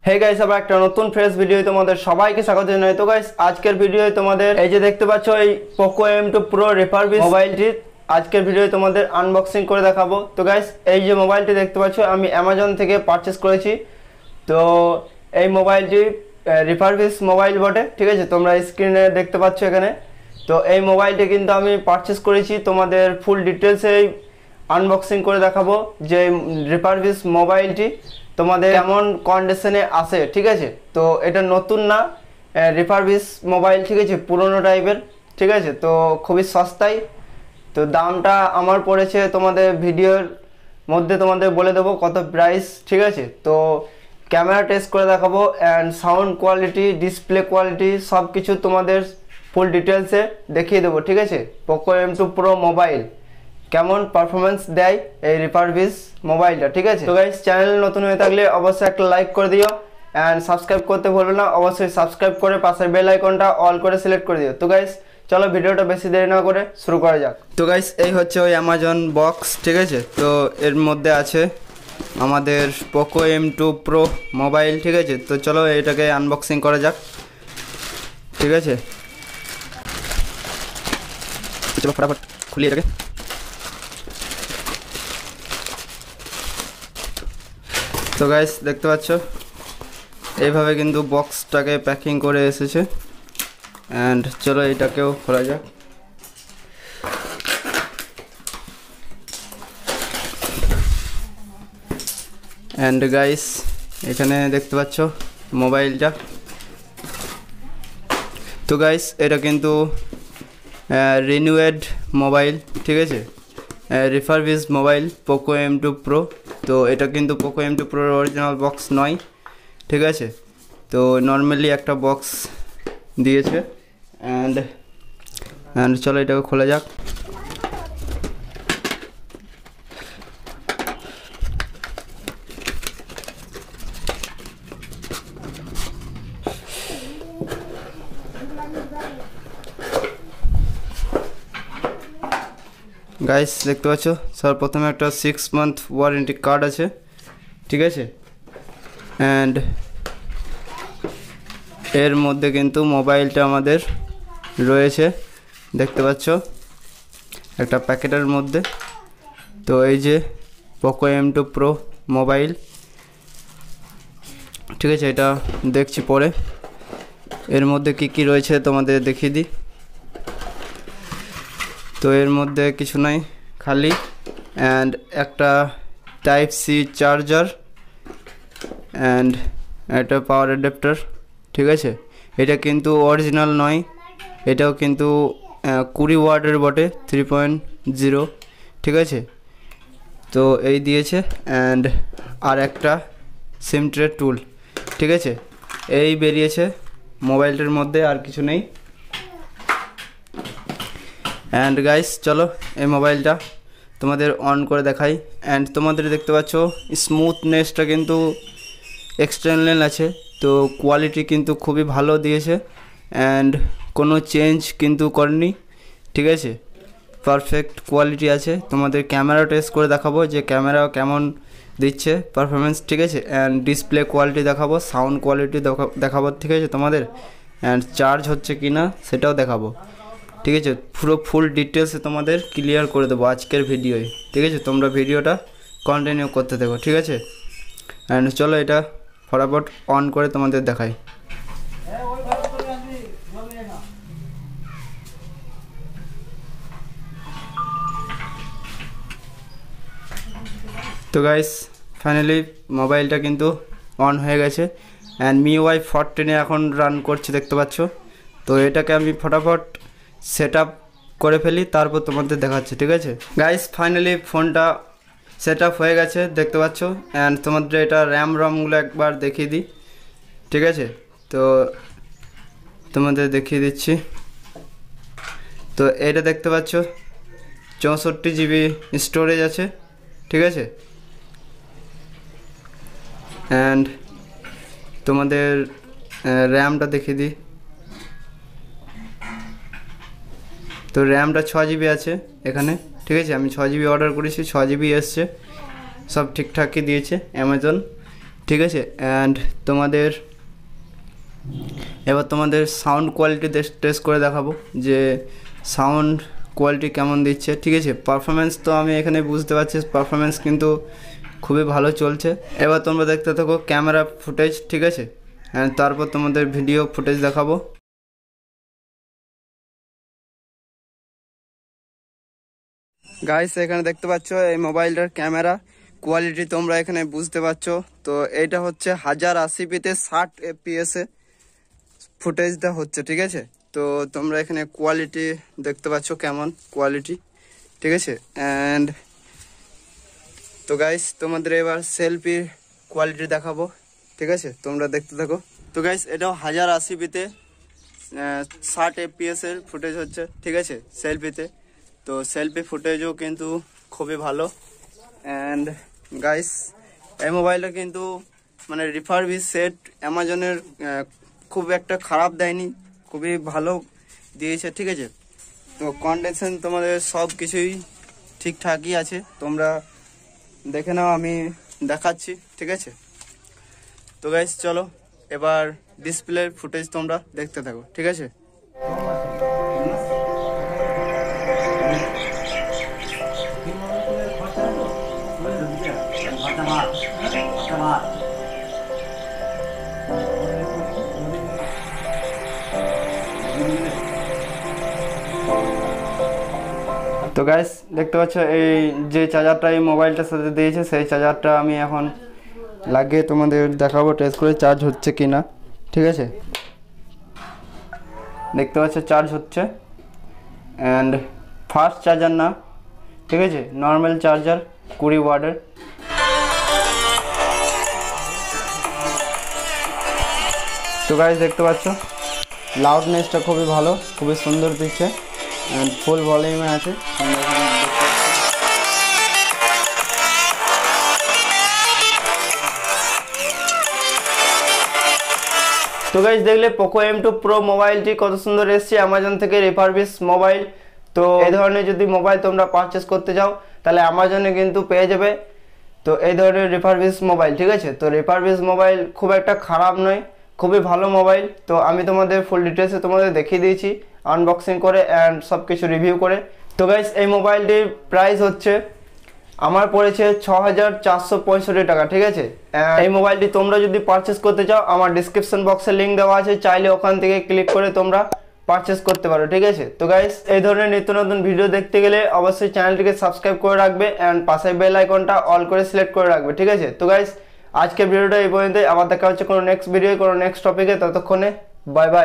Hey guys, আবার একটা নতুন ফ্রেশ ভিডিও তোমাদের সবাইকে স্বাগত জানাই। তো গাইস, আজকের ভিডিও তোমাদের এই যে দেখতে পাচ্ছ এই পোকো M2 Pro রিফারবিশ মোবাইলটি আজকের ভিডিও তোমাদের আনবক্সিং করে দেখাবো। তো গাইস, এই যে মোবাইলটি দেখতে পাচ্ছ আমি অ্যামাজন থেকে পারচেজ করেছি। তো এই মোবাইলটি রিফারবিশ মোবাইল বটে, ঠিক আছে, তোমরা স্ক্রিনে দেখতে পাচ্ছ এখানে। তো এই মোবাইলটি কিন্তু আমি পারচেজ করেছি, তোমাদের ফুল ডিটেলসে আনবক্সিং করে দেখাবো যে রিফারবিশ মোবাইলটি তোমাদের কেমন কন্ডিশনে আসে, ঠিক আছে। তো এটা নতুন না, রিফারবিশ মোবাইল, ঠিক আছে, পুরনো টাইপের, ঠিক আছে। তো খুবই সস্তায়, তো দামটা আমার পড়েছে তোমাদের ভিডিওর মধ্যে তোমাদের বলে দেবো কত প্রাইস, ঠিক আছে। তো ক্যামেরা টেস্ট করে দেখাবো and sound quality, display quality সব কিছু তোমাদের ফুল ডিটেলসে দেখিয়ে দেবো, ঠিক আছে। পোকো M2 Pro মোবাইল কেমন পারফরমেন্স দেয় এই রিফারবিশ মোবাইলটা, ঠিক আছে। তো গাইস, চ্যানেল নতুন হয়ে থাকলে অবশ্যই একটা লাইক করে দিও অ্যান্ড সাবস্ক্রাইব করতে ভুলবে না। অবশ্যই সাবস্ক্রাইব করে পাশের বেল আইকনটা অল করে সিলেক্ট করে দিও। তো গাইস, চলো ভিডিওটা বেশি দেরি না করে শুরু করা যাক। তো গাইস, এই হচ্ছে ওই অ্যামাজন বক্স, ঠিক আছে। তো এর মধ্যে আছে আমাদের পোকো M2 Pro মোবাইল, ঠিক আছে। তো চলো এটাকে আনবক্সিং করা যাক, ঠিক আছে। চলো ফটাফট খুলি এটাকে। তো গাইস, দেখতে পাচ্ছ এইভাবে কিন্তু বক্সটাকে প্যাকিং করে এসেছে অ্যান্ড চলো এটাকেও খোলা যাক। অ্যান্ড গাইস, এখানে দেখতে পাচ্ছ মোবাইলটা। তো গাইস, এটা কিন্তু রিনিউয়েড মোবাইল, ঠিক আছে, refurbish mobile Poco M2 Pro। তো এটা কিন্তু Poco M2 Pro original box নয়, ঠিক আছে। তো নর্মালি একটা বক্স দিয়েছে অ্যান্ড চলো এটাকে খোলা যাক। গাইস, দেখতে পাচ্ছ সর্বপ্রথমে একটা 6 মান্থ ওয়ারেন্টি কার্ড আছে, ঠিক আছে। অ্যান্ড এর মধ্যে কিন্তু মোবাইলটা আমাদের রয়েছে, দেখতে পাচ্ছ একটা প্যাকেটের মধ্যে। তো এই যে পোকো M2 Pro মোবাইল, ঠিক আছে, এটা দেখছি পরে। এর মধ্যে কি কি রয়েছে তোমাদের দেখিয়ে দিই। তো এর মধ্যে কিছু নাই, খালি অ্যান্ড একটা টাইপ সি চার্জার অ্যান্ড একটা পাওয়ার অ্যাডাপ্টার, ঠিক আছে। এটা কিন্তু অরিজিনাল নয়, এটাও কিন্তু 20 ওয়াটের বটে, 3.0, ঠিক আছে। তো এই দিয়েছে অ্যান্ড আর একটা সিম ট্রে টুল, ঠিক আছে। এই বেরিয়েছে মোবাইলটার মধ্যে, আর কিছু নেই। অ্যান্ড গাইস, চলো এই মোবাইলটা তোমাদের অন করে দেখাই। অ্যান্ড তোমাদের দেখতে পাচ্ছ স্মুথনেসটা কিন্তু এক্সটার্নাল আছে, তো কোয়ালিটি কিন্তু খুবই ভালো দিয়েছে অ্যান্ড কোনো চেঞ্জ কিন্তু করেনি, ঠিক আছে। পারফেক্ট কোয়ালিটি আছে। তোমাদের ক্যামেরা টেস্ট করে দেখাবো যে ক্যামেরা কেমন দিচ্ছে পারফরমেন্স, ঠিক আছে। অ্যান্ড ডিসপ্লে কোয়ালিটি দেখাবো, সাউন্ড কোয়ালিটি দেখাবো, ঠিক আছে তোমাদের। অ্যান্ড চার্জ হচ্ছে কি না সেটাও দেখাবো, ঠিক আছে। পুরো ফুল ডিটেলসে তোমাদের ক্লিয়ার করে দেবো আজকের ভিডিওয়, ঠিক আছে। তোমরা ভিডিওটা কন্টিনিউ করতে দেবো, ঠিক আছে। অ্যান্ড চলো এটা ফটাফট অন করে তোমাদের দেখাই। তো গাইস, ফাইনালি মোবাইলটা কিন্তু অন হয়ে গেছে অ্যান্ড MIUI 14 এখন রান করছে, দেখতে পাচ্ছ। তো এটাকে আমি ফটাফট সেট আপ করে ফেলি, তারপর তোমাদের দেখাচ্ছি, ঠিক আছে। গাইস, ফাইনালি ফোনটা সেট আপ হয়ে গেছে, দেখতে পাচ্ছ। অ্যান্ড তোমাদের এটা র্যাম রমগুলো একবার দেখিয়ে দিই, ঠিক আছে। তো তোমাদের দেখিয়ে দিচ্ছি। তো এটা দেখতে পাচ্ছ 64 GB স্টোরেজ আছে, ঠিক আছে। অ্যান্ড তোমাদের র্যামটা দেখিয়ে দিই। তো র্যামটা 6 GB আছে এখানে, ঠিক আছে। আমি 6 GB অর্ডার করেছি, 6 GB এসছে, সব ঠিকঠাকই দিয়েছে অ্যামাজন। ঠিক আছে। অ্যান্ড তোমাদের এবার তোমাদের সাউন্ড কোয়ালিটি টেস্ট করে দেখাবো যে সাউন্ড কোয়ালিটি কেমন দিচ্ছে। ঠিক আছে, পারফরমেন্স তো আমি এখানে বুঝতে পারছি পারফরমেন্স কিন্তু খুবই ভালো চলছে। এবার তোমরা দেখতে থাকো ক্যামেরা ফুটেজ। ঠিক আছে, অ্যান্ড তারপর তোমাদের ভিডিও ফুটেজ দেখাবো। গাইস এখানে দেখতে পাচ্ছ এই মোবাইলটার ক্যামেরা কোয়ালিটি তোমরা এখানে বুঝতে পারছো। তো এইটা হচ্ছে 1080p-তে 60 fps এ ফুটেজটা হচ্ছে। ঠিক আছে, তো তোমরা এখানে কোয়ালিটি দেখতে পাচ্ছ কেমন কোয়ালিটি। ঠিক আছে, অ্যান্ড তো গাইস তোমাদের এবার সেলফির কোয়ালিটি দেখাবো। ঠিক আছে, তোমরা দেখতে থাকো। তো গাইস এটাও 1080p-তে 60 fps এর ফুটেজ হচ্ছে। ঠিক আছে, সেলফিতে তো সেলফি ফুটেজও কিন্তু খুবই ভালো। অ্যান্ড গাইস এই মোবাইলটা কিন্তু মানে রিফারবিশ সেট অ্যামাজনের খুব একটা খারাপ দেয়নি, খুবই ভালো দিয়েছে। ঠিক আছে, তো কন্ডিশন তোমাদের সব কিছুই ঠিকঠাকই আছে, তোমরা দেখে নাও, আমি দেখাচ্ছি। ঠিক আছে, তো গাইস চলো এবার ডিসপ্লের ফুটেজ তোমরা দেখতে থাকো। ঠিক আছে, তো গাইস দেখতে পাচ্ছ এই যে চার্জারটা এই মোবাইলটার সাথে দিয়েছে সেই চার্জারটা আমি এখন লাগিয়ে তোমাদের দেখাবো টেস্ট করে চার্জ হচ্ছে কি না। ঠিক আছে, দেখতে পাচ্ছ চার্জ হচ্ছে, অ্যান্ড ফাস্ট চার্জার না, ঠিক আছে, নর্মাল চার্জার 20 ওয়াটের। তো গাইস দেখতে পাচ্ছ লাউডনেসটা খুবই ভালো, খুবই সুন্দর দিচ্ছে, অ্যান্ড ফুল ভলিউমে আছে। তো গাইস দেখলে পোকো M2 Pro মোবাইলটি কত সুন্দর এসছে অ্যামাজন থেকে রিফারবিশ মোবাইল। তো এই ধরনের যদি মোবাইল তোমরা পারচেস করতে চাও তাহলে অ্যামাজনে কিন্তু পেয়ে যাবে। তো এই ধরনের রিফারবিশ মোবাইল, ঠিক আছে, তো রিফারবিশ মোবাইল খুব একটা খারাপ নয়, খুবই ভালো মোবাইল। তো আমি তোমাদের ফুল ডিটেলসে তোমাদের দেখিয়ে দিয়েছি আনবক্সিং করে অ্যান্ড সব কিছু রিভিউ করে। তো গাইস এই মোবাইলটির প্রাইস হচ্ছে আমার পড়েছে 6465 টাকা। ঠিক আছে, এই মোবাইলটি তোমরা যদি পারচেস করতে চাও আমার ডিসক্রিপশন বক্সে লিঙ্ক দেওয়া আছে, চাইলে ওখান থেকে ক্লিক করে তোমরা পারচেস করতে পারো। ঠিক আছে, তো গাইস এই ধরনের নিত্য নতুন ভিডিও দেখতে গেলে অবশ্যই চ্যানেলটিকে সাবস্ক্রাইব করে রাখবে অ্যান্ড পাশে বেল আইকনটা অল করে সিলেক্ট করে রাখবে। ঠিক আছে, তো গাইস আজকের ভিডিওটা এই পর্যন্তই, আবার দেখা হচ্ছে কোনো নেক্সট ভিডিও কোনো নেক্সট টপিকে, ততক্ষণে বাই বাই।